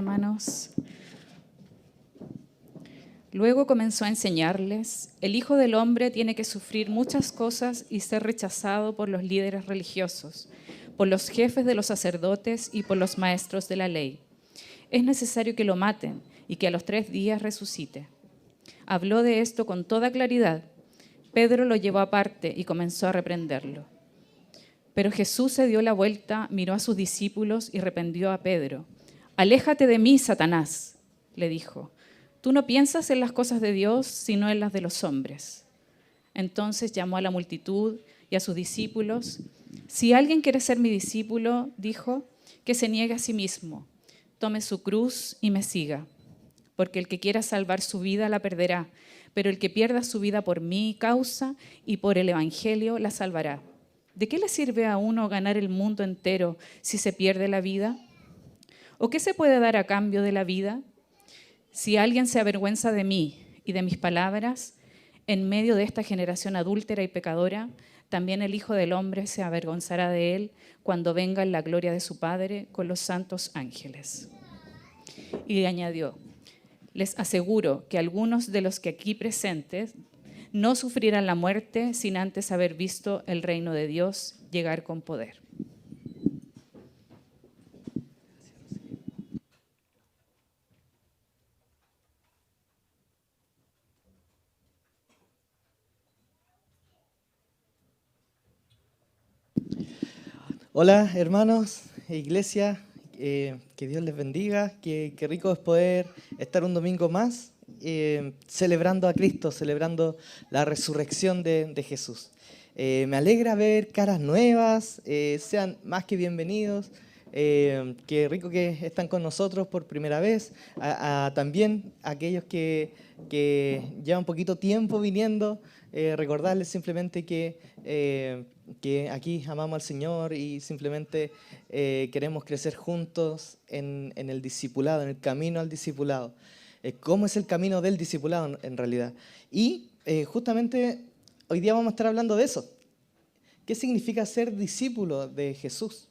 Hermanos, luego comenzó a enseñarles: el Hijo del Hombre tiene que sufrir muchas cosas y ser rechazado por los líderes religiosos, por los jefes de los sacerdotes y por los maestros de la ley. Es necesario que lo maten y que a los 3 días resucite. Habló de esto con toda claridad. Pedro lo llevó aparte y comenzó a reprenderlo. Pero Jesús se dio la vuelta, miró a sus discípulos y reprendió a Pedro. «Aléjate de mí, Satanás», le dijo. «Tú no piensas en las cosas de Dios, sino en las de los hombres». Entonces llamó a la multitud y a sus discípulos. «Si alguien quiere ser mi discípulo», dijo, «que se niegue a sí mismo, tome su cruz y me siga. Porque el que quiera salvar su vida la perderá, pero el que pierda su vida por mi causa y por el Evangelio la salvará. ¿De qué le sirve a uno ganar el mundo entero si se pierde la vida? ¿O qué se puede dar a cambio de la vida? Si alguien se avergüenza de mí y de mis palabras, en medio de esta generación adúltera y pecadora, también el Hijo del Hombre se avergonzará de él cuando venga en la gloria de su Padre con los santos ángeles». Y añadió: «Les aseguro que algunos de los que aquí presentes no sufrirán la muerte sin antes haber visto el reino de Dios llegar con poder». Hola hermanos, iglesia, que Dios les bendiga, qué rico es poder estar un domingo más celebrando a Cristo, celebrando la resurrección de Jesús. Me alegra ver caras nuevas, sean más que bienvenidos, qué rico que están con nosotros por primera vez, también aquellos que llevan poquito tiempo viniendo, recordarles simplemente que aquí amamos al Señor y simplemente queremos crecer juntos en el discipulado, en el camino al discipulado. ¿Cómo es el camino del discipulado en realidad? Y justamente hoy día vamos a estar hablando de eso. ¿Qué significa ser discípulo de Jesús?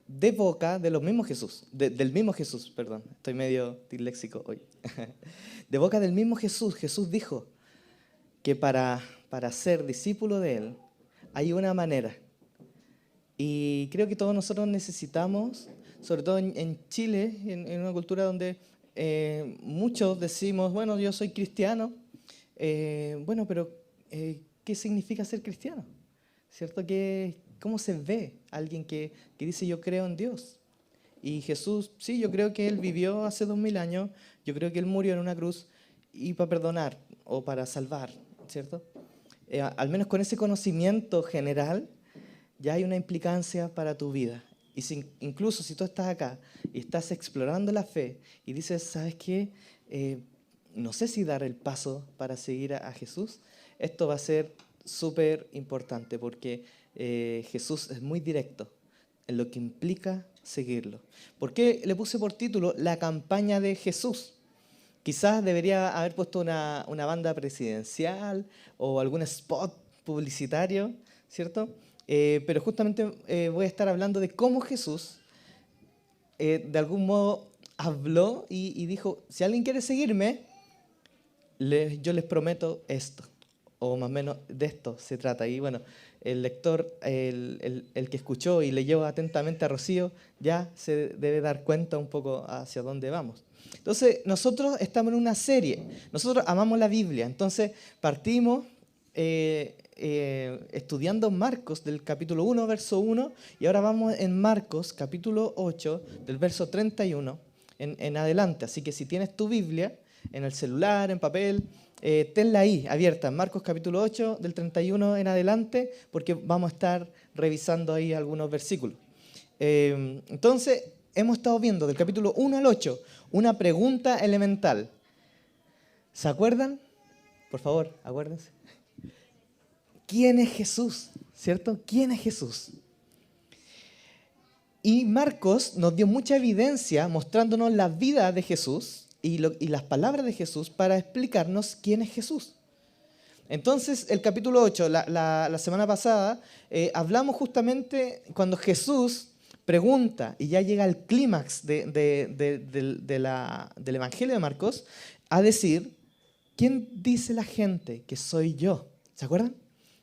De boca de los mismos Jesús, del mismo Jesús, perdón, estoy medio disléxico hoy. De boca del mismo Jesús, Jesús dijo que para ser discípulo de Él hay una manera. Y creo que todos nosotros necesitamos, sobre todo en Chile, en una cultura donde muchos decimos, bueno, yo soy cristiano, bueno, pero ¿qué significa ser cristiano? ¿Cierto? ¿Cómo se ve alguien que dice yo creo en Dios? Y Jesús, sí, yo creo que Él vivió hace 2000 años, yo creo que Él murió en una cruz y para perdonar o para salvar, ¿cierto? Al menos con ese conocimiento general ya hay una implicancia para tu vida. Y incluso si tú estás acá y estás explorando la fe y dices, ¿sabes qué? No sé si dar el paso para seguir a Jesús. Esto va a ser súper importante porque Jesús es muy directo en lo que implica seguirlo. ¿Por qué le puse por título La campaña de Jesús? Quizás debería haber puesto una banda presidencial o algún spot publicitario, ¿cierto? Pero justamente voy a estar hablando de cómo Jesús de algún modo habló y dijo, si alguien quiere seguirme, yo les prometo esto, o más o menos de esto se trata. Y bueno, el lector, el que escuchó y leyó atentamente a Rocío, ya se debe dar cuenta un poco hacia dónde vamos. Entonces, nosotros estamos en una serie, nosotros amamos la Biblia, entonces partimos estudiando Marcos del capítulo 1, verso 1, y ahora vamos en Marcos capítulo 8, del verso 31 en adelante. Así que si tienes tu Biblia en el celular, en papel, tenla ahí abierta, Marcos capítulo 8, del 31 en adelante, porque vamos a estar revisando ahí algunos versículos. Entonces, hemos estado viendo del capítulo 1 al 8 una pregunta elemental. ¿Se acuerdan? Por favor, acuérdense. ¿Quién es Jesús? ¿Cierto? ¿Quién es Jesús? Y Marcos nos dio mucha evidencia mostrándonos la vida de Jesús y las palabras de Jesús para explicarnos quién es Jesús. Entonces, el capítulo 8, la semana pasada, hablamos justamente cuando Jesús pregunta, y ya llega al clímax del Evangelio de Marcos, a decir, ¿quién dice la gente que soy yo? ¿Se acuerdan?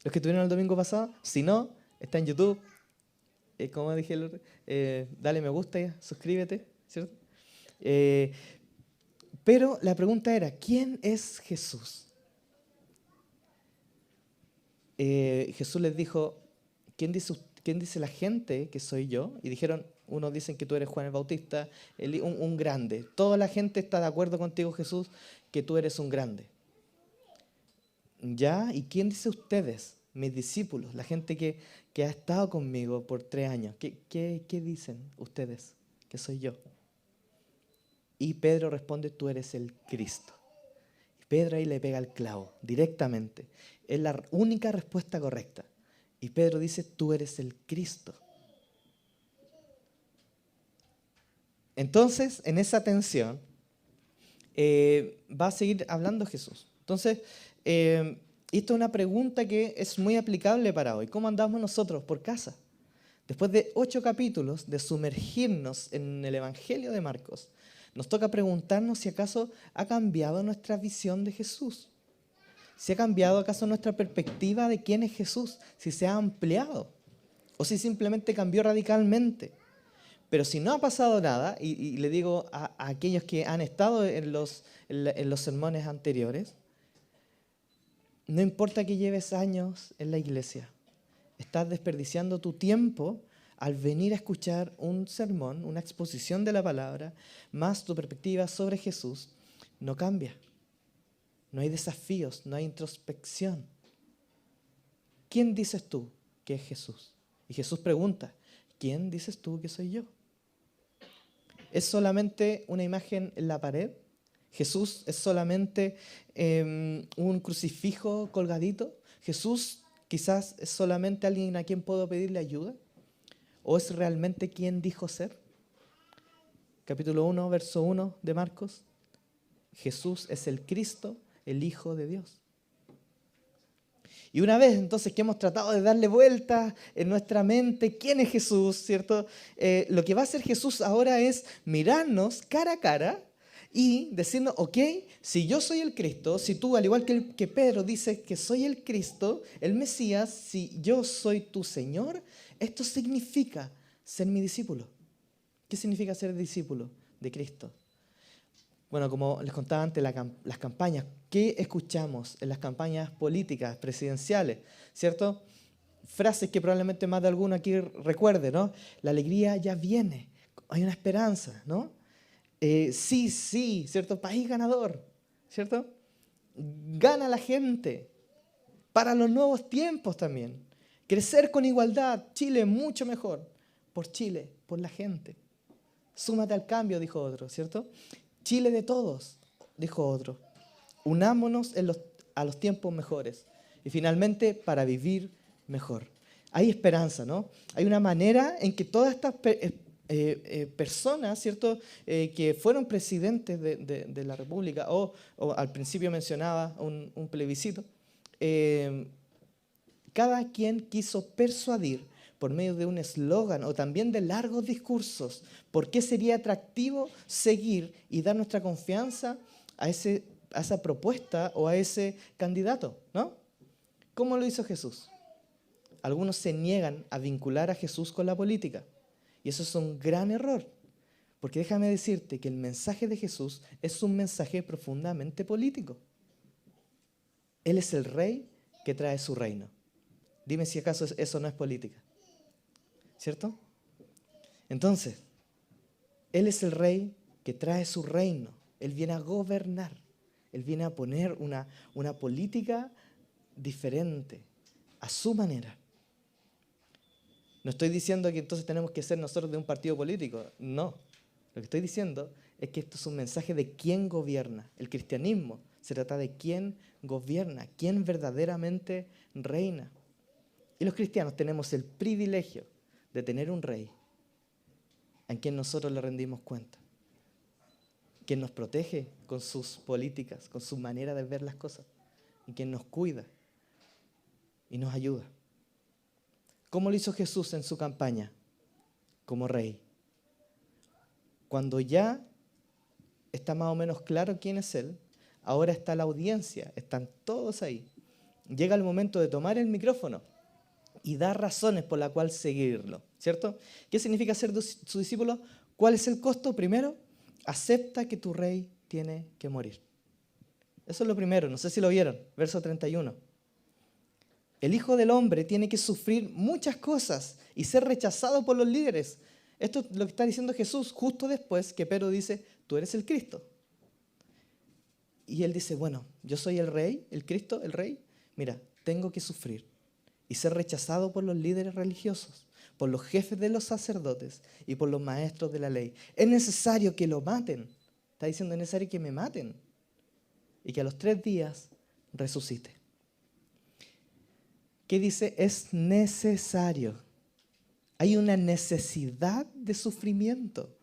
Los que estuvieron el domingo pasado. Si no, está en YouTube. Como dije, dale me gusta, suscríbete, ¿cierto? Pero la pregunta era, ¿quién es Jesús? Jesús les dijo, ¿quién dice la gente que soy yo? Y dijeron, unos dicen que tú eres Juan el Bautista, un grande. Toda la gente está de acuerdo contigo, Jesús, que tú eres un grande. ¿Ya? ¿Y quién dice ustedes, mis discípulos, la gente que ha estado conmigo por 3 años? ¿Qué dicen ustedes que soy yo? Y Pedro responde, tú eres el Cristo. Y Pedro ahí le pega el clavo, directamente. Es la única respuesta correcta. Y Pedro dice, tú eres el Cristo. Entonces, en esa tensión, va a seguir hablando Jesús. Entonces, esto es una pregunta que es muy aplicable para hoy. ¿Cómo andamos nosotros por casa? Después de 8 capítulos de sumergirnos en el Evangelio de Marcos, nos toca preguntarnos si acaso ha cambiado nuestra visión de Jesús. ¿Si ha cambiado acaso nuestra perspectiva de quién es Jesús? ¿Si se ha ampliado? ¿O si simplemente cambió radicalmente? Pero si no ha pasado nada, y le digo a aquellos que han estado en los sermones anteriores, no importa que lleves años en la iglesia, estás desperdiciando tu tiempo al venir a escuchar un sermón, una exposición de la palabra, más tu perspectiva sobre Jesús, no cambia. No hay desafíos, no hay introspección. ¿Quién dices tú que es Jesús? Y Jesús pregunta, ¿quién dices tú que soy yo? ¿Es solamente una imagen en la pared? ¿Jesús es solamente un crucifijo colgadito? ¿Jesús quizás es solamente alguien a quien puedo pedirle ayuda? ¿O es realmente quien dijo ser? Capítulo 1, verso 1 de Marcos. Jesús es el Cristo, el Hijo de Dios. Y una vez entonces que hemos tratado de darle vueltas en nuestra mente, ¿quién es Jesús? ¿Cierto? Lo que va a hacer Jesús ahora es mirarnos cara a cara y decirnos, ok, si yo soy el Cristo, si tú, al igual que Pedro, dices que soy el Cristo, el Mesías, si yo soy tu Señor, esto significa ser mi discípulo. ¿Qué significa ser discípulo de Cristo? Bueno, como les contaba antes, las campañas, ¿qué escuchamos en las campañas políticas, presidenciales? ¿Cierto? Frases que probablemente más de alguno aquí recuerde, ¿no? La alegría ya viene, hay una esperanza, ¿no? Sí, sí, ¿cierto? País ganador, ¿cierto? Gana la gente para los nuevos tiempos también. Crecer con igualdad, Chile mucho mejor. Por Chile, por la gente. Súmate al cambio, dijo otro, ¿cierto? Chile de todos, dijo otro. Unámonos a los tiempos mejores. Y finalmente, para vivir mejor. Hay esperanza, ¿no? Hay una manera en que todas estas personas, ¿cierto? Que fueron presidentes de la República, o al principio mencionaba un plebiscito, cada quien quiso persuadir por medio de un eslogan o también de largos discursos por qué sería atractivo seguir y dar nuestra confianza a esa propuesta o a ese candidato, ¿no? ¿Cómo lo hizo Jesús? Algunos se niegan a vincular a Jesús con la política. Y eso es un gran error. Porque déjame decirte que el mensaje de Jesús es un mensaje profundamente político. Él es el rey que trae su reino. Dime si acaso eso no es política. ¿Cierto? Entonces, Él es el rey que trae su reino. Él viene a gobernar. Él viene a poner una política diferente, a su manera. No estoy diciendo que entonces tenemos que ser nosotros de un partido político. No. Lo que estoy diciendo es que esto es un mensaje de quién gobierna. El cristianismo se trata de quién gobierna, quién verdaderamente reina. Y los cristianos tenemos el privilegio de tener un rey a quien nosotros le rendimos cuenta, quien nos protege con sus políticas, con su manera de ver las cosas, y quien nos cuida y nos ayuda. ¿Cómo lo hizo Jesús en su campaña? como rey. Cuando ya está más o menos claro quién es Él, ahora está la audiencia, están todos ahí. Llega el momento de tomar el micrófono y dar razones por las cuales seguirlo, ¿cierto? ¿Qué significa ser su discípulo? ¿Cuál es el costo? Primero, acepta que tu rey tiene que morir. Eso es lo primero, no sé si lo vieron, verso 31. El Hijo del Hombre tiene que sufrir muchas cosas y ser rechazado por los líderes. Esto es lo que está diciendo Jesús justo después que Pedro dice, tú eres el Cristo. Y él dice, bueno, yo soy el rey, el Cristo, el rey. Mira, tengo que sufrir y ser rechazado por los líderes religiosos, por los jefes de los sacerdotes y por los maestros de la ley. Es necesario que lo maten. Está diciendo, es necesario que me maten. Y que a los 3 días resucite. ¿Qué dice? Es necesario. Hay una necesidad de sufrimiento.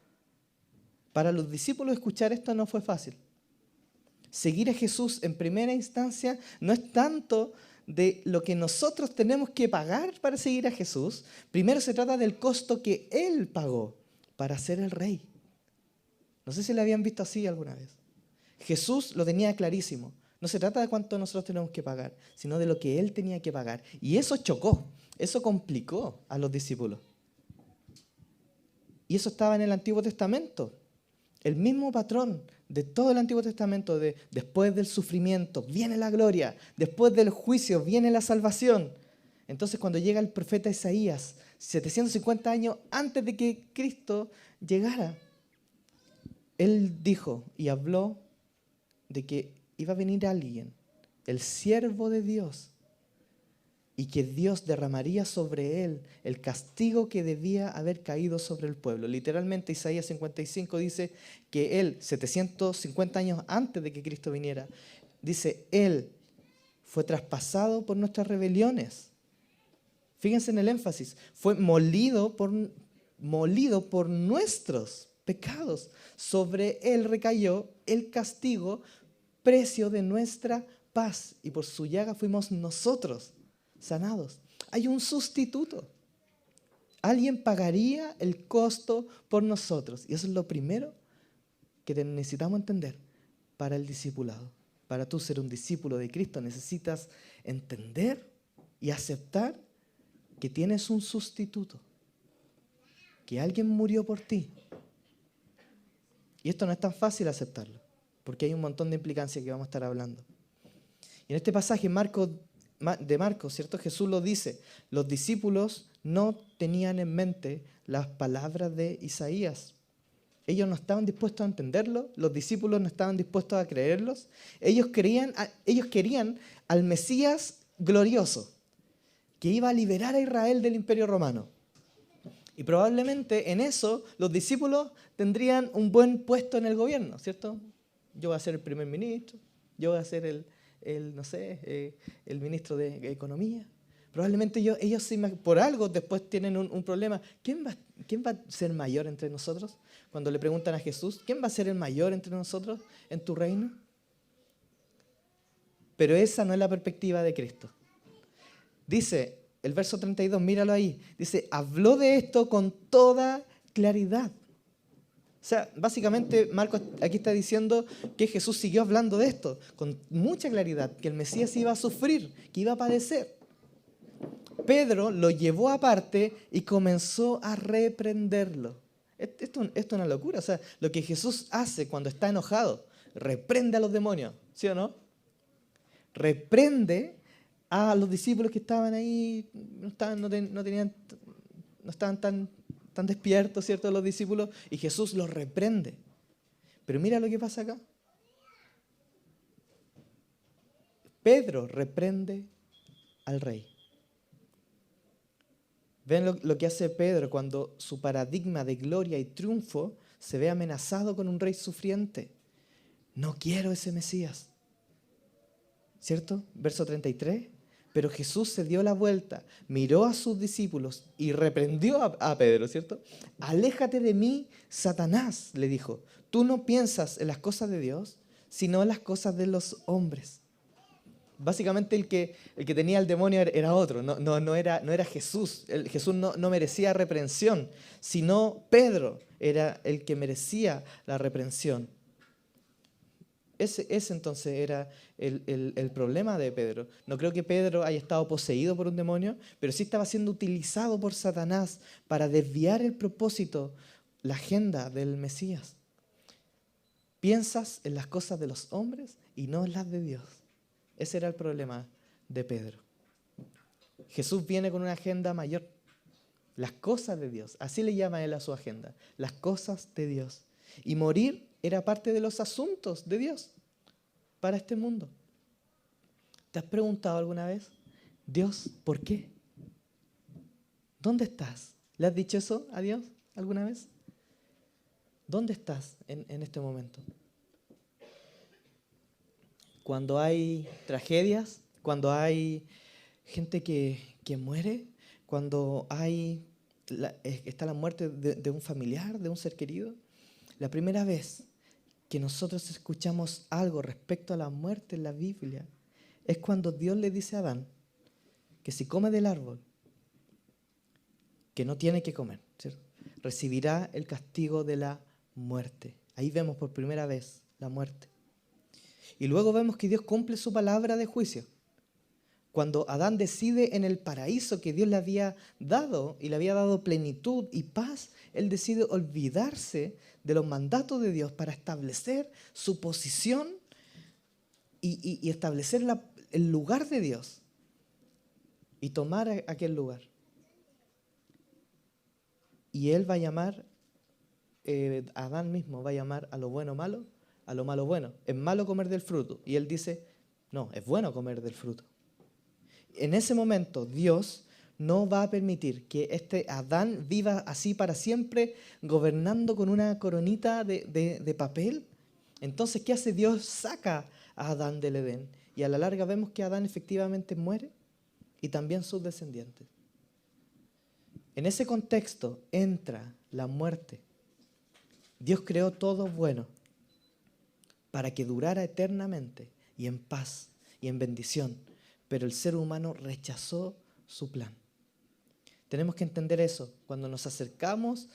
Para los discípulos escuchar esto no fue fácil. Seguir a Jesús en primera instancia no es tanto de lo que nosotros tenemos que pagar para seguir a Jesús. Primero se trata del costo que Él pagó para ser el Rey. No sé si lo habían visto así alguna vez. Jesús lo tenía clarísimo. No se trata de cuánto nosotros tenemos que pagar, sino de lo que Él tenía que pagar. Y eso chocó, eso complicó a los discípulos. Y eso estaba en el Antiguo Testamento. El mismo patrón de todo el Antiguo Testamento, de después del sufrimiento viene la gloria, después del juicio viene la salvación. Entonces cuando llega el profeta Isaías, 750 años antes de que Cristo llegara, él dijo y habló de que iba a venir alguien, el siervo de Dios, y que Dios derramaría sobre él el castigo que debía haber caído sobre el pueblo. Literalmente Isaías 55 dice que él, 750 años antes de que Cristo viniera, dice, él fue traspasado por nuestras rebeliones. Fíjense en el énfasis, fue molido por nuestros pecados. Sobre él recayó el castigo, precio de nuestra paz, y por su llaga fuimos nosotros sanados. Hay un sustituto. Alguien pagaría el costo por nosotros. Y eso es lo primero que necesitamos entender para el discipulado. Para tú ser un discípulo de Cristo necesitas entender y aceptar que tienes un sustituto. Que alguien murió por ti. Y esto no es tan fácil aceptarlo, porque hay un montón de implicancias que vamos a estar hablando. Y en este pasaje de Marcos, ¿cierto? Jesús lo dice, los discípulos no tenían en mente las palabras de Isaías. Ellos no estaban dispuestos a entenderlo, los discípulos no estaban dispuestos a creerlos. Ellos querían al Mesías glorioso, que iba a liberar a Israel del Imperio Romano. Y probablemente en eso los discípulos tendrían un buen puesto en el gobierno, ¿cierto? Yo voy a ser el primer ministro, yo voy a ser el ministro de Economía. Probablemente ellos por algo después tienen un problema. ¿Quién va a ser mayor entre nosotros? Cuando le preguntan a Jesús, ¿quién va a ser el mayor entre nosotros en tu reino? Pero esa no es la perspectiva de Cristo. Dice el verso 32, míralo ahí, dice, habló de esto con toda claridad. O sea, básicamente Marcos aquí está diciendo que Jesús siguió hablando de esto con mucha claridad, que el Mesías iba a sufrir, que iba a padecer. Pedro lo llevó aparte y comenzó a reprenderlo. Esto es una locura. O sea, lo que Jesús hace cuando está enojado, reprende a los demonios, ¿sí o no? Reprende a los discípulos que estaban ahí, no estaban tan despiertos, ¿cierto?, los discípulos, y Jesús los reprende. Pero mira lo que pasa acá. Pedro reprende al rey. Ven lo que hace Pedro cuando su paradigma de gloria y triunfo se ve amenazado con un rey sufriente. No quiero ese Mesías. ¿Cierto? Verso 33. Pero Jesús se dio la vuelta, miró a sus discípulos y reprendió a Pedro, ¿cierto? Aléjate de mí, Satanás, le dijo. Tú no piensas en las cosas de Dios, sino en las cosas de los hombres. Básicamente el que tenía el demonio era otro, no era Jesús. Jesús no merecía reprensión, sino Pedro era el que merecía la reprensión. Ese entonces era el problema de Pedro. No creo que Pedro haya estado poseído por un demonio, pero sí estaba siendo utilizado por Satanás para desviar el propósito, la agenda del Mesías. Piensas en las cosas de los hombres y no en las de Dios. Ese era el problema de Pedro. Jesús viene con una agenda mayor. Las cosas de Dios. Así le llama él a su agenda. Las cosas de Dios. Y morir era parte de los asuntos de Dios para este mundo. ¿Te has preguntado alguna vez, Dios, por qué? ¿Dónde estás? ¿Le has dicho eso a Dios alguna vez? ¿Dónde estás en este momento? Cuando hay tragedias, cuando hay gente que muere, cuando está la muerte de un familiar, de un ser querido, la primera vez que nosotros escuchamos algo respecto a la muerte en la Biblia es cuando Dios le dice a Adán que si come del árbol, que no tiene que comer, ¿cierto?, recibirá el castigo de la muerte. Ahí vemos por primera vez la muerte. Y luego vemos que Dios cumple su palabra de juicio. Cuando Adán decide en el paraíso que Dios le había dado, y le había dado plenitud y paz, él decide olvidarse de los mandatos de Dios para establecer su posición y establecer el lugar de Dios y tomar aquel lugar. Y él va a llamar, Adán mismo va a llamar a lo bueno malo, a lo malo bueno. Es malo comer del fruto. Y él dice, no, es bueno comer del fruto. En ese momento Dios no va a permitir que este Adán viva así para siempre, gobernando con una coronita de papel. Entonces, ¿qué hace Dios? Saca a Adán del Edén. Y a la larga vemos que Adán efectivamente muere y también sus descendientes. En ese contexto entra la muerte. Dios creó todo bueno para que durara eternamente y en paz y en bendición. Pero el ser humano rechazó su plan. Tenemos que entender eso. Cuando nos acercamos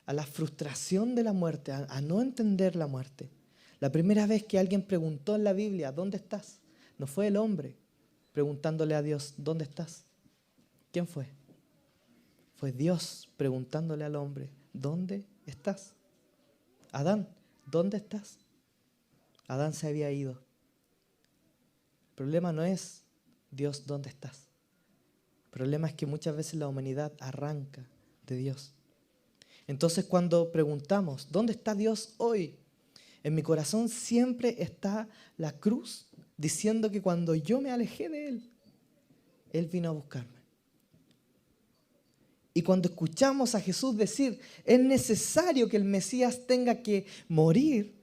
a la frustración de la muerte, a no entender la muerte. La primera vez que alguien preguntó en la Biblia, ¿dónde estás?, no fue el hombre preguntándole a Dios, ¿dónde estás? ¿Quién fue? Fue Dios preguntándole al hombre, ¿dónde estás? Adán, ¿dónde estás? Adán se había ido. El problema no es Dios, ¿dónde estás? El problema es que muchas veces la humanidad arranca de Dios. Entonces, cuando preguntamos, ¿dónde está Dios hoy? En mi corazón siempre está la cruz diciendo que cuando yo me alejé de Él, Él vino a buscarme. Y cuando escuchamos a Jesús decir, es necesario que el Mesías tenga que morir,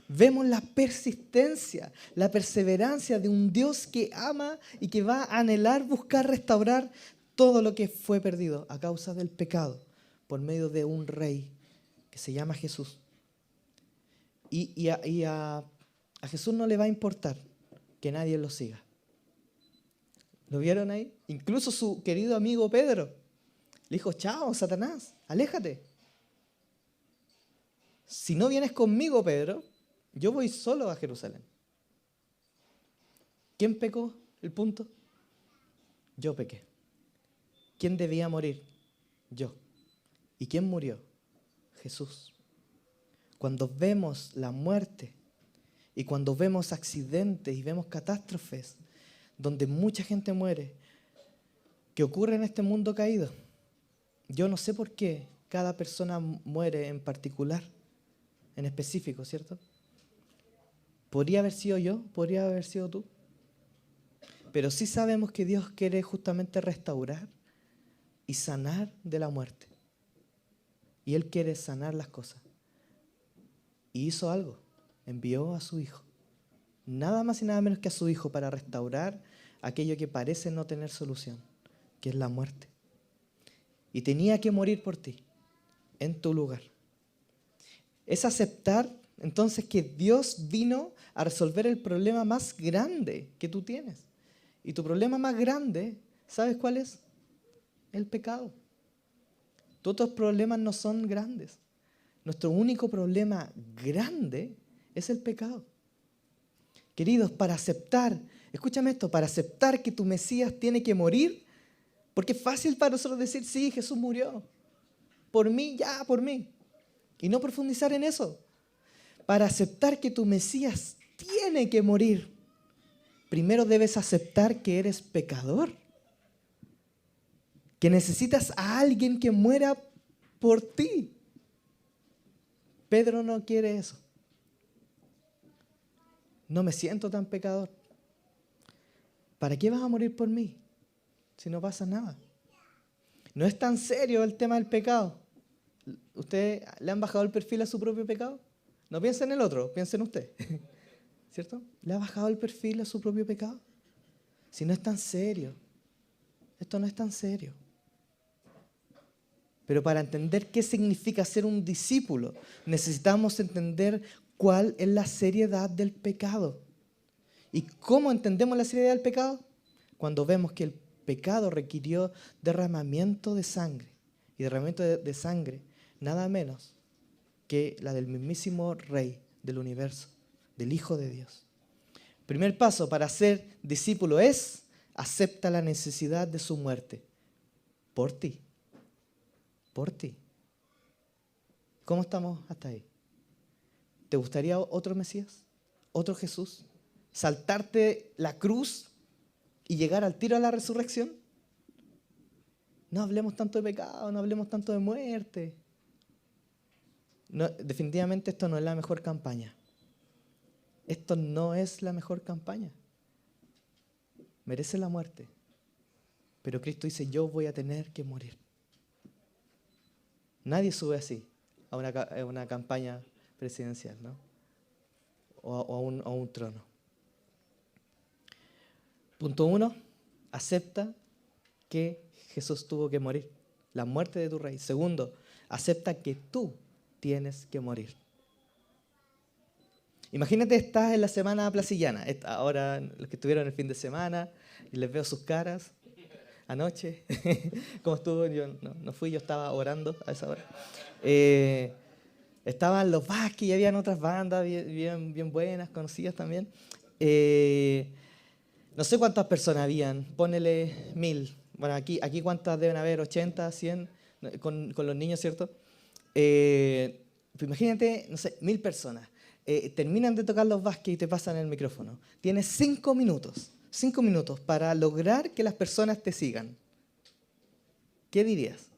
vemos la persistencia, la perseverancia de un Dios que ama y que va a anhelar buscar restaurar todo lo que fue perdido a causa del pecado por medio de un rey que se llama Jesús. Y a Jesús no le va a importar que nadie lo siga. ¿Lo vieron ahí? Incluso su querido amigo Pedro le dijo, chao, Satanás, aléjate. Si no vienes conmigo, Pedro, yo voy solo a Jerusalén. ¿Quién pecó? El punto. Yo pequé. ¿Quién debía morir? Yo. ¿Y quién murió? Jesús. Cuando vemos la muerte y cuando vemos accidentes y vemos catástrofes donde mucha gente muere, que ocurre en este mundo caído, yo no sé por qué cada persona muere en particular, en específico, ¿cierto? Podría haber sido yo, podría haber sido tú. Pero sí sabemos que Dios quiere justamente restaurar y sanar de la muerte. Y Él quiere sanar las cosas. Y hizo algo. Envió a su Hijo. Nada más y nada menos que a su Hijo para restaurar aquello que parece no tener solución, que es la muerte. Y tenía que morir por ti, en tu lugar. Es aceptar entonces que Dios vino a resolver el problema más grande que tú tienes. Y tu problema más grande, ¿sabes cuál es? El pecado. Tus otros problemas no son grandes. Nuestro único problema grande es el pecado. Queridos, para aceptar, escúchame esto, para aceptar que tu Mesías tiene que morir, porque es fácil para nosotros decir, sí, Jesús murió. Por mí, ya, por mí. Y no profundizar en eso. Para aceptar que tu Mesías tiene que morir, primero debes aceptar que eres pecador. Que necesitas a alguien que muera por ti. Pedro no quiere eso. No me siento tan pecador. ¿Para qué vas a morir por mí si no pasa nada? No es tan serio el tema del pecado. ¿Ustedes le han bajado el perfil a su propio pecado? No piensen en el otro, piensen en usted. ¿Cierto? ¿Le ha bajado el perfil a su propio pecado? Si no es tan serio. Esto no es tan serio. Pero para entender qué significa ser un discípulo, necesitamos entender cuál es la seriedad del pecado. ¿Y cómo entendemos la seriedad del pecado? Cuando vemos que el pecado requirió derramamiento de sangre. Y derramamiento de sangre, nada menos que la del mismísimo Rey del universo, del Hijo de Dios. Primer paso para ser discípulo es: acepta la necesidad de su muerte. Por ti. Por ti. ¿Cómo estamos hasta ahí? ¿Te gustaría otro Mesías? ¿Otro Jesús? ¿Saltarte la cruz y llegar al tiro a la resurrección? No hablemos tanto de pecado, no hablemos tanto de muerte. No, definitivamente esto no es la mejor campaña. Esto no es la mejor campaña. Merece la muerte. Pero Cristo dice, yo voy a tener que morir. Nadie sube así a una campaña presidencial, ¿no? O a un trono. Punto 1, acepta que Jesús tuvo que morir. La muerte de tu rey. Segundo, acepta que tú tienes que morir. Imagínate, estás en la semana placillana. Ahora, los que estuvieron el fin de semana, y les veo sus caras. Anoche, ¿cómo estuvo? Yo no fui, yo estaba orando a esa hora. Estaban los Vázquez y habían otras bandas bien buenas, conocidas también. No sé cuántas personas habían, ponele 1000. Bueno, aquí cuántas deben haber, 80, 100, con los niños, ¿cierto? Pues imagínate, no sé, 1000 personas. Terminan de tocar los Vázquez y te pasan el micrófono. Tienes 5 minutos. 5 minutos para lograr que las personas te sigan. ¿Qué dirías?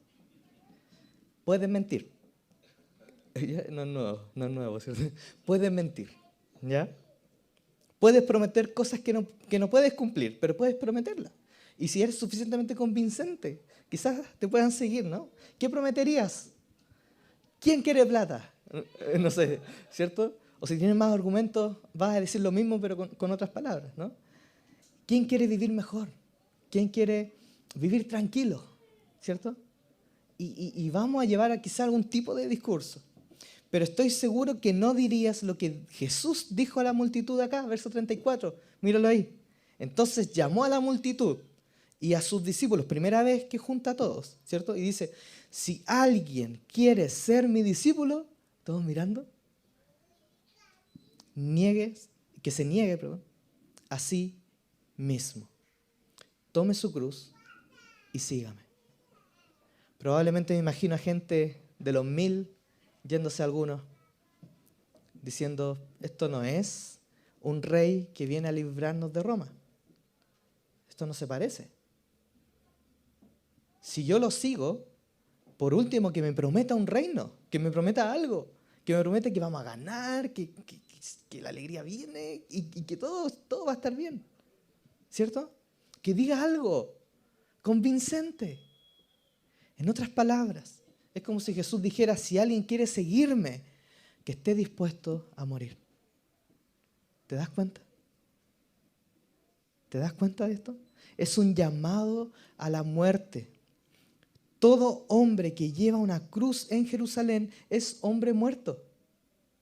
Puedes mentir. No es nuevo, ¿cierto? Puedes mentir, ¿ya? Puedes prometer cosas que no puedes cumplir, pero puedes prometerlas. Y si eres suficientemente convincente, quizás te puedan seguir, ¿no? ¿Qué prometerías? ¿Quién quiere plata? No sé, ¿cierto? O si tienes más argumentos, vas a decir lo mismo, pero con otras palabras, ¿no? ¿Quién quiere vivir mejor? ¿Quién quiere vivir tranquilo? ¿Cierto? Y vamos a llevar a quizá algún tipo de discurso. Pero estoy seguro que no dirías lo que Jesús dijo a la multitud acá, verso 34. Míralo ahí. Entonces llamó a la multitud y a sus discípulos, primera vez que junta a todos, ¿cierto? Y dice, si alguien quiere ser mi discípulo, todos mirando, que se niegue, así mismo. Tome su cruz y sígame. Probablemente me imagino a gente de los 1000 yéndose a algunos diciendo, esto no es un rey que viene a librarnos de Roma. Esto no se parece. Si yo lo sigo, por último que me prometa un reino, que me prometa algo, que me prometa que vamos a ganar, que la alegría viene y que todo va a estar bien. ¿Cierto? Que diga algo convincente. En otras palabras, es como si Jesús dijera, si alguien quiere seguirme, que esté dispuesto a morir. ¿Te das cuenta? ¿Te das cuenta de esto? Es un llamado a la muerte. Todo hombre que lleva una cruz en Jerusalén es hombre muerto.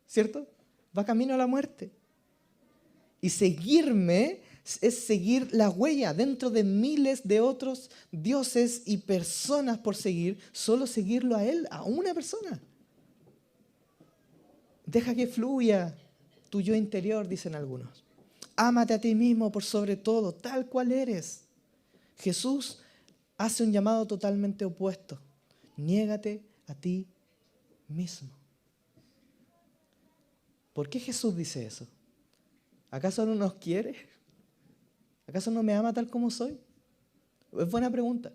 ¿Cierto? Va camino a la muerte. Y seguirme es seguir la huella dentro de miles de otros dioses y personas por seguir, solo seguirlo a Él, a una persona. Deja que fluya tu yo interior, dicen algunos. Ámate a ti mismo por sobre todo, tal cual eres. Jesús hace un llamado totalmente opuesto. Niégate a ti mismo. ¿Por qué Jesús dice eso? ¿Acaso no nos quiere? ¿Acaso no me ama tal como soy? Es buena pregunta.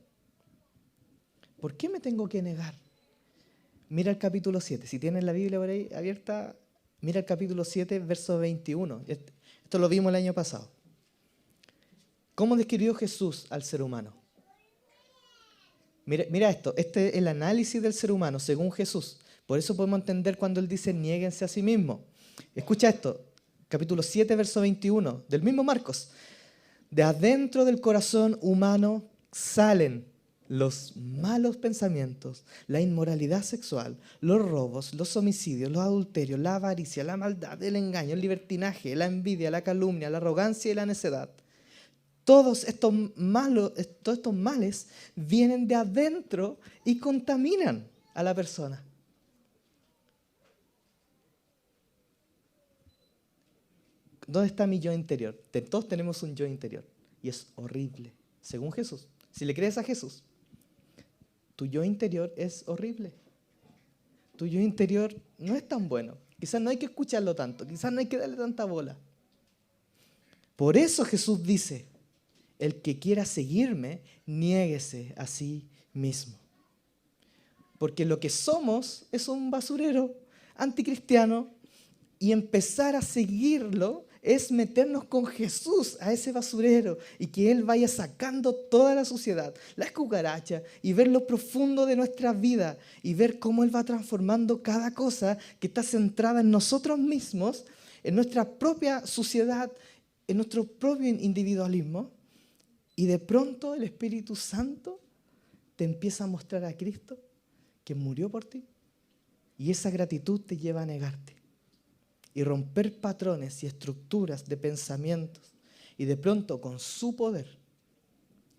¿Por qué me tengo que negar? Mira el capítulo 7. Si tienes la Biblia por ahí abierta, mira el capítulo 7, verso 21. Esto lo vimos el año pasado. ¿Cómo describió Jesús al ser humano? Mira esto. Este es el análisis del ser humano según Jesús. Por eso podemos entender cuando Él dice, niéguense a sí mismos. Escucha esto. Capítulo 7, verso 21, del mismo Marcos. De adentro del corazón humano salen los malos pensamientos, la inmoralidad sexual, los robos, los homicidios, los adulterios, la avaricia, la maldad, el engaño, el libertinaje, la envidia, la calumnia, la arrogancia y la necedad. Todos estos males vienen de adentro y contaminan a la persona. ¿Dónde está mi yo interior? Todos tenemos un yo interior y es horrible, según Jesús. Si le crees a Jesús, tu yo interior es horrible. Tu yo interior no es tan bueno. Quizás no hay que escucharlo tanto, quizás no hay que darle tanta bola. Por eso Jesús dice, el que quiera seguirme, niéguese a sí mismo. Porque lo que somos es un basurero anticristiano y empezar a seguirlo es meternos con Jesús a ese basurero y que Él vaya sacando toda la suciedad, las cucarachas, y ver lo profundo de nuestra vida y ver cómo Él va transformando cada cosa que está centrada en nosotros mismos, en nuestra propia suciedad, en nuestro propio individualismo, y de pronto el Espíritu Santo te empieza a mostrar a Cristo que murió por ti, y esa gratitud te lleva a negarte y romper patrones y estructuras de pensamientos. Y de pronto, con su poder,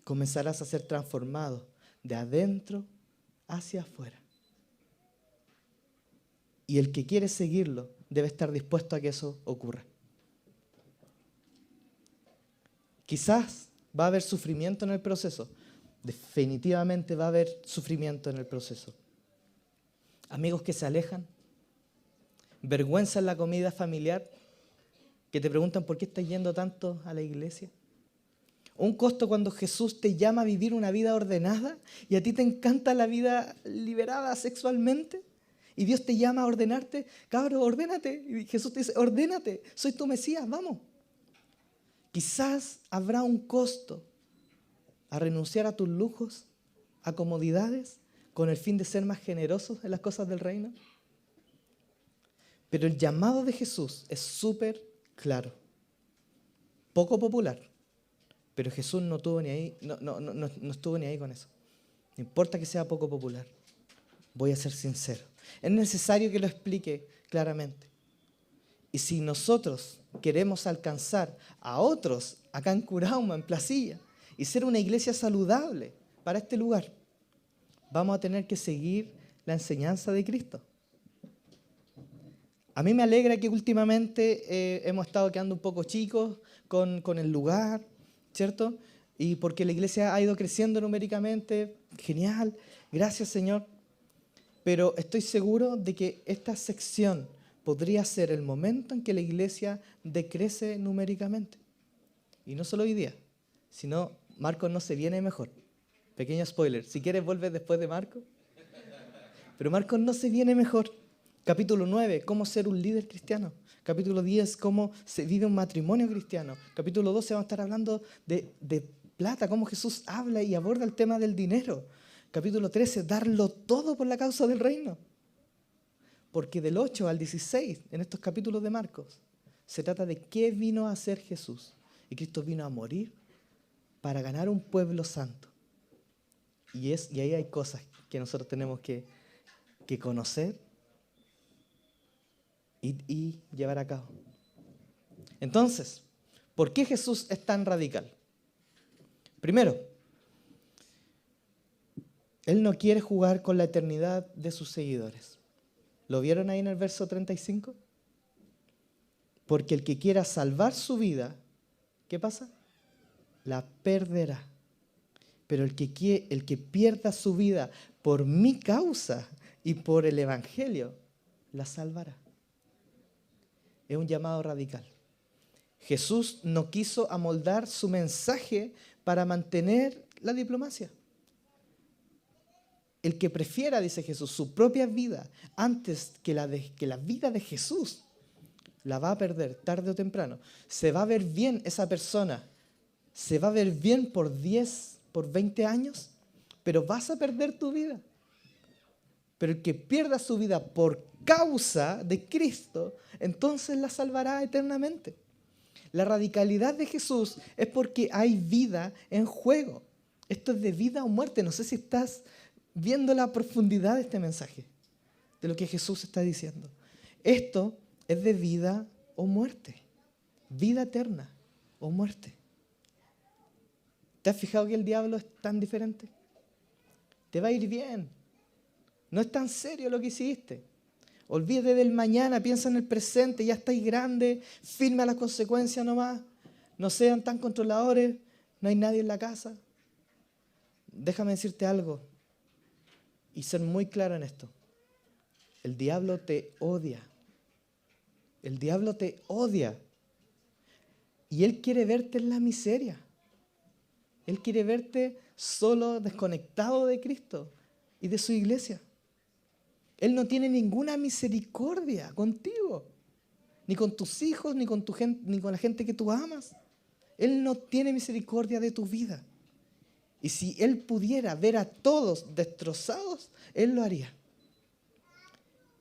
comenzarás a ser transformado de adentro hacia afuera. Y el que quiere seguirlo debe estar dispuesto a que eso ocurra. Quizás va a haber sufrimiento en el proceso. Definitivamente va a haber sufrimiento en el proceso. Amigos que se alejan, vergüenza en la comida familiar, que te preguntan por qué estás yendo tanto a la iglesia. Un costo cuando Jesús te llama a vivir una vida ordenada y a ti te encanta la vida liberada sexualmente. Y Dios te llama a ordenarte. Cabro, ordénate. Y Jesús te dice, ordénate, soy tu Mesías, vamos. Quizás habrá un costo a renunciar a tus lujos, a comodidades, con el fin de ser más generosos en las cosas del reino. Pero el llamado de Jesús es súper claro. Poco popular, pero Jesús no estuvo ni ahí con eso. No importa que sea poco popular. Voy a ser sincero. Es necesario que lo explique claramente. Y si nosotros queremos alcanzar a otros acá en Curauma, en Placilla, y ser una iglesia saludable para este lugar, vamos a tener que seguir la enseñanza de Cristo. A mí me alegra que últimamente hemos estado quedando un poco chicos con el lugar, ¿cierto? Y porque la iglesia ha ido creciendo numéricamente, genial, gracias Señor. Pero estoy seguro de que esta sección podría ser el momento en que la iglesia decrece numéricamente. Y no solo hoy día, sino Marcos no se viene mejor. Pequeño spoiler, si quieres vuelve después de Marcos. Pero Marcos no se viene mejor. Capítulo 9, cómo ser un líder cristiano. Capítulo 10, cómo se vive un matrimonio cristiano. Capítulo 12, vamos a estar hablando de plata, cómo Jesús habla y aborda el tema del dinero. Capítulo 13, darlo todo por la causa del reino. Porque del 8 al 16, en estos capítulos de Marcos, se trata de qué vino a hacer Jesús. Y Cristo vino a morir para ganar un pueblo santo. Y ahí hay cosas que nosotros tenemos que conocer y llevar a cabo. Entonces, ¿Por qué Jesús es tan radical? Primero, Él no quiere jugar con la eternidad de sus seguidores. ¿Lo vieron ahí en el verso 35? Porque el que quiera salvar su vida, ¿qué pasa? La perderá. Pero el que pierda su vida por mi causa y por el Evangelio, la salvará. Es un llamado radical. Jesús no quiso amoldar su mensaje para mantener la diplomacia. El que prefiera, dice Jesús, su propia vida antes que la vida de Jesús, la va a perder tarde o temprano. Se va a ver bien esa persona, se va a ver bien por 10, por 20 años, pero vas a perder tu vida. Pero el que pierda su vida por causa de Cristo, entonces la salvará eternamente. La radicalidad de Jesús es porque hay vida en juego. Esto es de vida o muerte. No sé si estás viendo la profundidad de este mensaje, de lo que Jesús está diciendo. Esto es de vida o muerte, vida eterna o muerte. ¿Te has fijado que el diablo es tan diferente? Te va a ir bien. No es tan serio lo que hiciste. Olvídate del mañana, piensa en el presente, ya estáis grande, firme a las consecuencias nomás. No sean tan controladores, no hay nadie en la casa. Déjame decirte algo y ser muy claro en esto. El diablo te odia. El diablo te odia. Y él quiere verte en la miseria. Él quiere verte solo, desconectado de Cristo y de su iglesia. Él no tiene ninguna misericordia contigo, ni con tus hijos, ni con la gente que tú amas. Él no tiene misericordia de tu vida. Y si Él pudiera ver a todos destrozados, Él lo haría.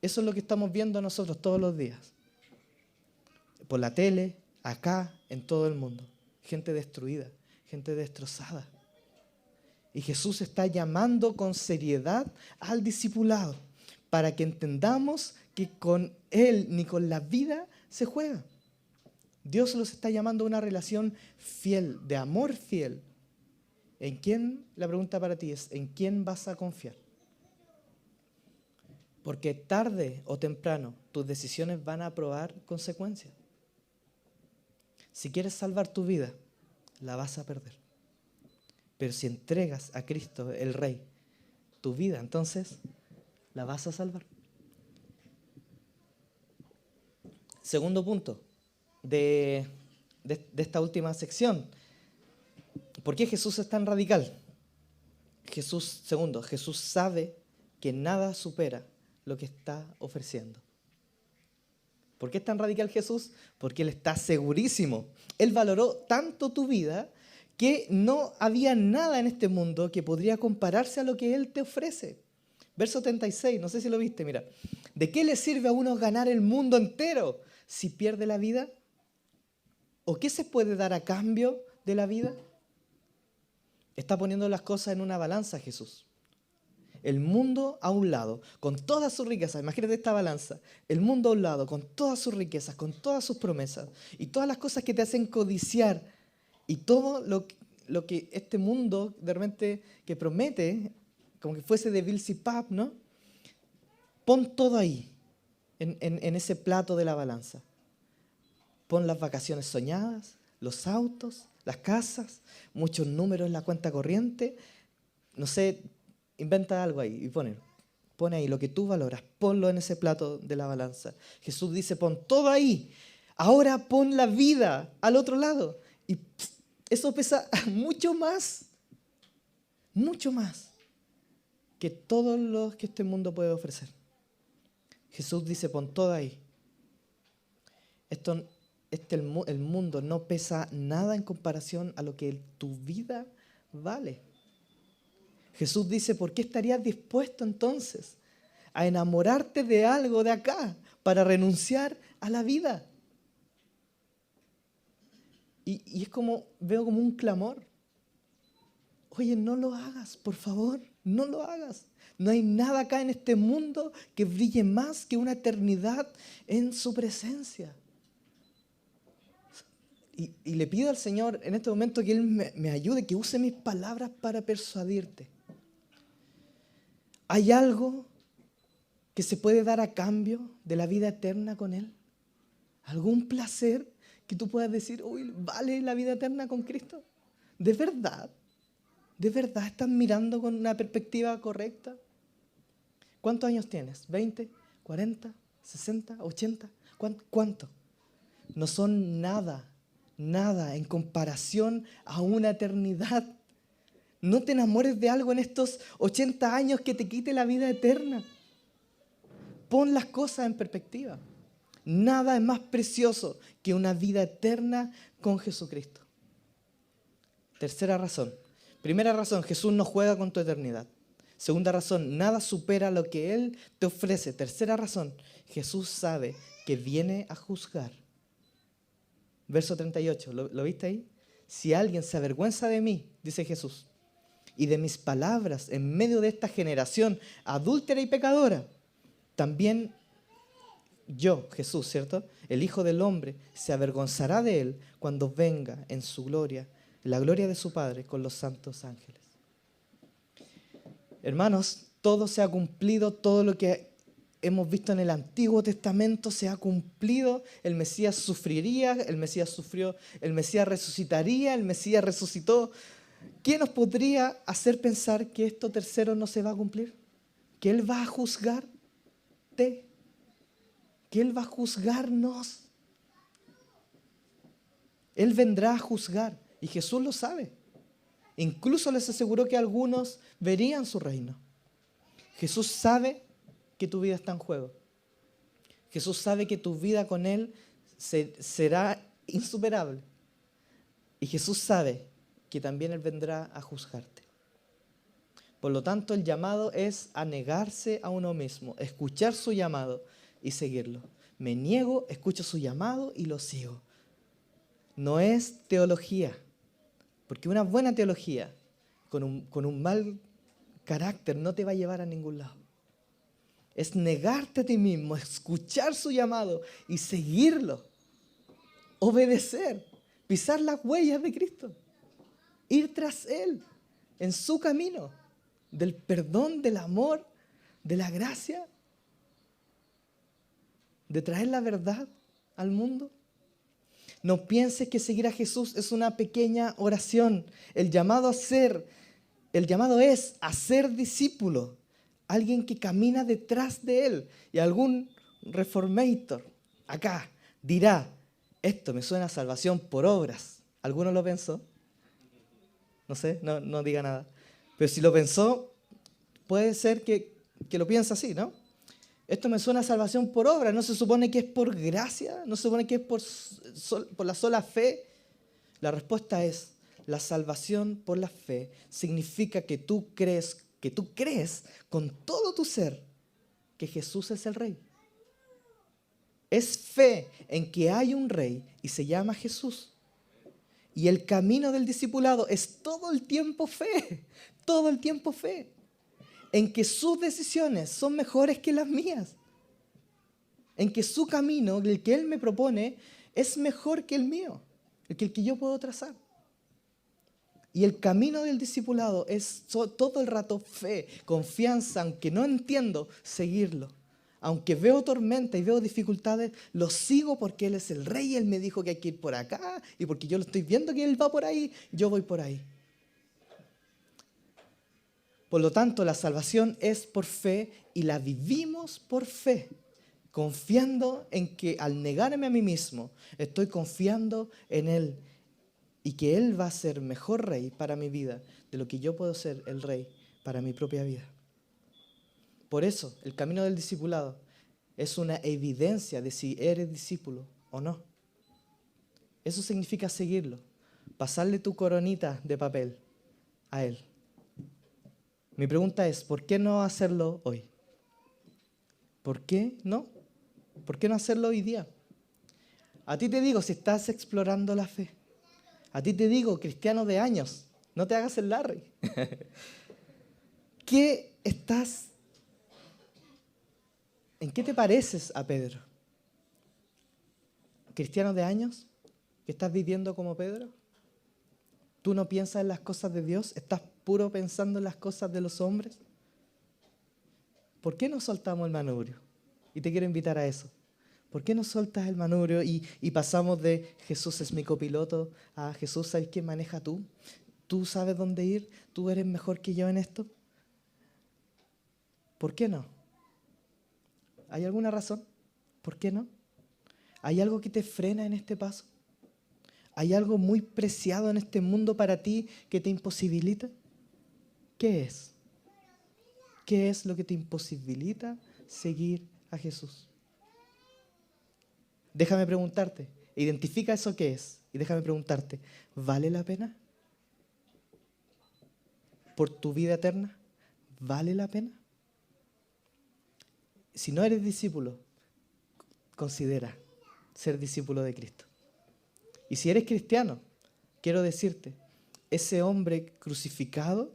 Eso es lo que estamos viendo nosotros todos los días. Por la tele, acá, en todo el mundo. Gente destruida, gente destrozada. Y Jesús está llamando con seriedad al discipulado para que entendamos que con Él ni con la vida se juega. Dios los está llamando a una relación fiel, de amor fiel. ¿En quién? La pregunta para ti es, ¿en quién vas a confiar? Porque tarde o temprano tus decisiones van a probar consecuencias. Si quieres salvar tu vida, la vas a perder. Pero si entregas a Cristo, el Rey, tu vida, entonces la vas a salvar. Segundo punto de esta última sección. ¿Por qué Jesús es tan radical? Jesús sabe que nada supera lo que está ofreciendo. ¿Por qué es tan radical Jesús? Porque Él está segurísimo. Él valoró tanto tu vida que no había nada en este mundo que podría compararse a lo que Él te ofrece. Verso 36, no sé si lo viste, mira. ¿De qué le sirve a uno ganar el mundo entero si pierde la vida? ¿O qué se puede dar a cambio de la vida? Está poniendo las cosas en una balanza Jesús. El mundo a un lado, con todas sus riquezas, imagínate esta balanza. El mundo a un lado, con todas sus riquezas, con todas sus promesas y todas las cosas que te hacen codiciar y todo lo que este mundo de repente que promete, como que fuese de Beelzebub, ¿no? Pon todo ahí, en ese plato de la balanza. Pon las vacaciones soñadas, los autos, las casas, muchos números en la cuenta corriente. No sé, inventa algo ahí y pone ahí lo que tú valoras, ponlo en ese plato de la balanza. Jesús dice, pon todo ahí. Ahora pon la vida al otro lado. Y eso pesa mucho más que todo lo que este mundo puede ofrecer. Jesús dice, pon todo ahí. El mundo no pesa nada en comparación a lo que tu vida vale. Jesús dice, ¿por qué estarías dispuesto entonces a enamorarte de algo de acá para renunciar a la vida? Y es como, veo como un clamor. Oye, no lo hagas, por favor, no lo hagas. No hay nada acá en este mundo que brille más que una eternidad en su presencia. Y le pido al Señor en este momento que Él me ayude, que use mis palabras para persuadirte. ¿Hay algo que se puede dar a cambio de la vida eterna con Él? ¿Algún placer que tú puedas decir, uy, vale la vida eterna con Cristo? ¿De verdad? ¿De verdad estás mirando con una perspectiva correcta? ¿Cuántos años tienes? ¿20? ¿40? ¿60? ¿80? ¿Cuánto? No son nada en comparación a una eternidad. No te enamores de algo en estos 80 años que te quite la vida eterna. Pon las cosas en perspectiva. Nada es más precioso que una vida eterna con Jesucristo. Tercera razón. Primera razón, Jesús no juega con tu eternidad. Segunda razón, nada supera lo que Él te ofrece. Tercera razón, Jesús sabe que viene a juzgar. Verso 38, ¿lo viste ahí? Si alguien se avergüenza de mí, dice Jesús, y de mis palabras en medio de esta generación adúltera y pecadora, también yo, Jesús, ¿cierto? El Hijo del Hombre se avergonzará de él cuando venga en su gloria, la gloria de su Padre con los santos ángeles. Hermanos, todo se ha cumplido, todo lo que hemos visto en el Antiguo Testamento se ha cumplido. El Mesías sufriría, el Mesías sufrió, el Mesías resucitaría, el Mesías resucitó. ¿Qué nos podría hacer pensar que esto tercero no se va a cumplir? ¿Que Él va a juzgarte? ¿Que Él va a juzgarnos? Él vendrá a juzgar y Jesús lo sabe. Incluso les aseguró que algunos verían su reino. Jesús sabe que tu vida está en juego. Jesús sabe que tu vida con Él será insuperable. Y Jesús sabe que también Él vendrá a juzgarte. Por lo tanto, el llamado es a negarse a uno mismo, escuchar su llamado y seguirlo. Me niego, escucho su llamado y lo sigo. No es teología, porque una buena teología con un mal carácter no te va a llevar a ningún lado. Es negarte a ti mismo, escuchar su llamado y seguirlo. Obedecer, pisar las huellas de Cristo, ir tras Él en su camino del perdón, del amor, de la gracia, de traer la verdad al mundo. No pienses que seguir a Jesús es una pequeña oración. El llamado es a ser discípulo, alguien que camina detrás de Él. Y algún reformator acá dirá, esto me suena a salvación por obras. ¿Alguno lo pensó? No sé, no diga nada. Pero si lo pensó, puede ser que lo piensa así, ¿no? Esto me suena a salvación por obra. ¿No se supone que es por gracia? ¿No se supone que es por la sola fe? La respuesta es, la salvación por la fe significa que tú crees con todo tu ser que Jesús es el Rey. Es fe en que hay un Rey y se llama Jesús. Y el camino del discipulado es todo el tiempo fe, todo el tiempo fe, en que sus decisiones son mejores que las mías, en que su camino, el que Él me propone, es mejor que el mío, el que yo puedo trazar. Y el camino del discipulado es todo el rato fe, confianza, aunque no entiendo, seguirlo. Aunque veo tormenta y veo dificultades, lo sigo porque Él es el Rey y Él me dijo que hay que ir por acá y porque yo lo estoy viendo que Él va por ahí, yo voy por ahí. Por lo tanto, la salvación es por fe y la vivimos por fe, confiando en que al negarme a mí mismo, estoy confiando en Él y que Él va a ser mejor Rey para mi vida de lo que yo puedo ser el Rey para mi propia vida. Por eso, el camino del discipulado es una evidencia de si eres discípulo o no. Eso significa seguirlo, pasarle tu coronita de papel a Él. Mi pregunta es, ¿por qué no hacerlo hoy? ¿Por qué no? ¿Por qué no hacerlo hoy día? A ti te digo, si estás explorando la fe, a ti te digo, cristiano de años, no te hagas el Larry. ¿En qué te pareces a Pedro? ¿Cristiano de años? ¿Que estás viviendo como Pedro? ¿Tú no piensas en las cosas de Dios? ¿Estás puro pensando en las cosas de los hombres? ¿Por qué no soltamos el manubrio? Y te quiero invitar a eso. ¿Por qué no soltas el manubrio y pasamos de Jesús es mi copiloto a Jesús, ¿sabes quién maneja tú? ¿Tú sabes dónde ir? ¿Tú eres mejor que yo en esto? ¿Por qué no? ¿Hay alguna razón? ¿Por qué no? ¿Hay algo que te frena en este paso? ¿Hay algo muy preciado en este mundo para ti que te imposibilita? ¿Qué es? ¿Qué es lo que te imposibilita seguir a Jesús? Déjame preguntarte, identifica eso que es y déjame preguntarte, ¿vale la pena? ¿Por tu vida eterna? ¿Vale la pena? Si no eres discípulo, considera ser discípulo de Cristo. Y si eres cristiano, quiero decirte, el hombre crucificado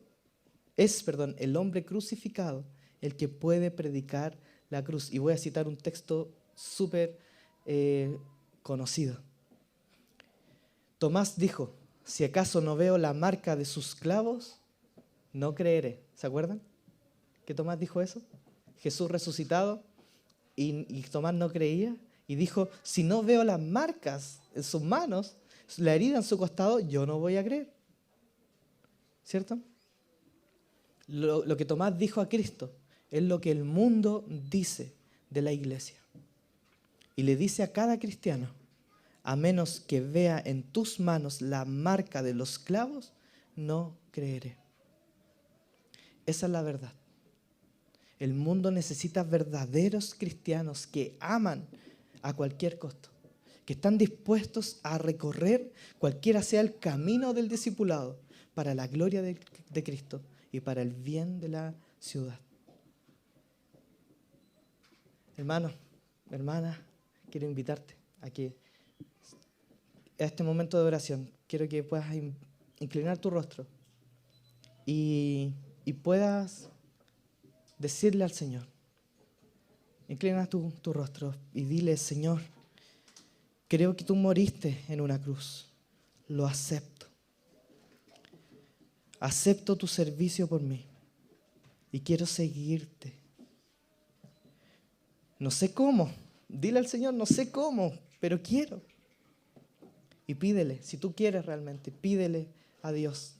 el que puede predicar la cruz. Y voy a citar un texto súper conocido. Tomás dijo, si acaso no veo la marca de sus clavos, no creeré. ¿Se acuerdan que Tomás dijo eso? Jesús resucitado y Tomás no creía y dijo, si no veo las marcas en sus manos, la herida en su costado, yo no voy a creer. ¿Cierto? Lo que Tomás dijo a Cristo es lo que el mundo dice de la iglesia. Y le dice a cada cristiano, a menos que vea en tus manos la marca de los clavos, no creeré. Esa es la verdad. El mundo necesita verdaderos cristianos que aman a cualquier costo, que están dispuestos a recorrer cualquiera sea el camino del discipulado para la gloria de Cristo y para el bien de la ciudad. Hermano, hermana, quiero invitarte a que a este momento de oración, quiero que puedas inclinar tu rostro y puedas decirle al Señor, inclina tu rostro y dile, Señor, creo que tú moriste en una cruz, lo acepto. Acepto tu servicio por mí y quiero seguirte. No sé cómo, dile al Señor, no sé cómo, pero quiero. Y pídele, si tú quieres realmente, pídele a Dios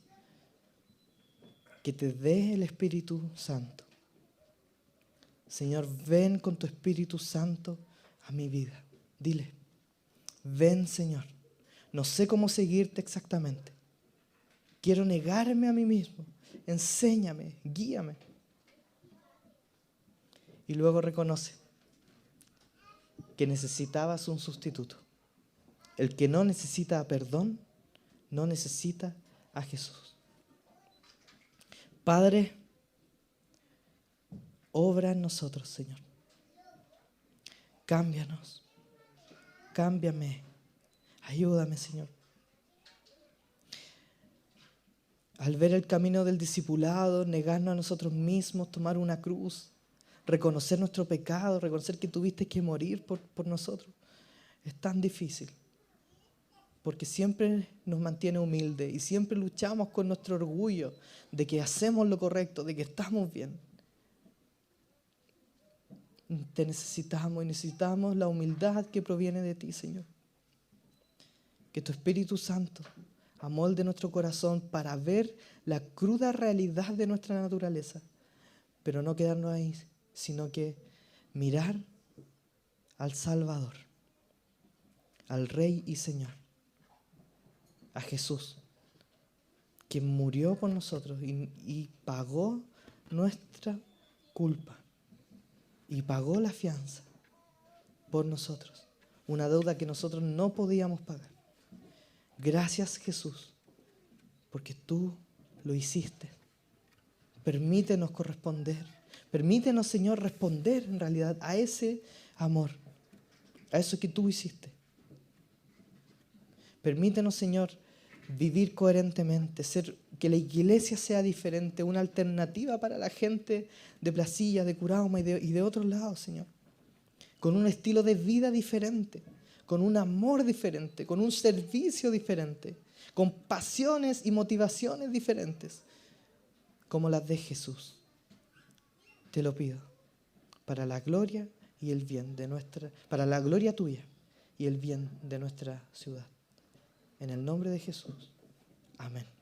que te dé el Espíritu Santo. Señor, ven con tu Espíritu Santo a mi vida. Dile, ven Señor, no sé cómo seguirte exactamente. Quiero negarme a mí mismo. Enséñame, guíame. Y luego reconoce que necesitabas un sustituto. El que no necesita perdón, no necesita a Jesús. Padre, obra en nosotros, Señor. Cámbianos. Cámbiame. Ayúdame, Señor. Al ver el camino del discipulado, negarnos a nosotros mismos, tomar una cruz, reconocer nuestro pecado, reconocer que tuviste que morir por nosotros, es tan difícil. Porque siempre nos mantiene humildes y siempre luchamos con nuestro orgullo de que hacemos lo correcto, de que estamos bien. Te necesitamos y necesitamos la humildad que proviene de ti, Señor. Que tu Espíritu Santo amolde nuestro corazón para ver la cruda realidad de nuestra naturaleza, pero no quedarnos ahí, sino que mirar al Salvador, al Rey y Señor, a Jesús, quien murió por nosotros y pagó nuestra culpa y pagó la fianza por nosotros, una deuda que nosotros no podíamos pagar. Gracias, Jesús, porque tú lo hiciste. Permítenos corresponder. Permítenos, Señor, responder en realidad a ese amor, a eso que tú hiciste. Permítenos, Señor, vivir coherentemente, que la iglesia sea diferente, una alternativa para la gente de Placilla, de Curauma y de otros lados, Señor. Con un estilo de vida diferente, con un amor diferente, con un servicio diferente, con pasiones y motivaciones diferentes, como las de Jesús. Te lo pido, para la gloria y el bien de para la gloria tuya y el bien de nuestra ciudad. En el nombre de Jesús. Amén.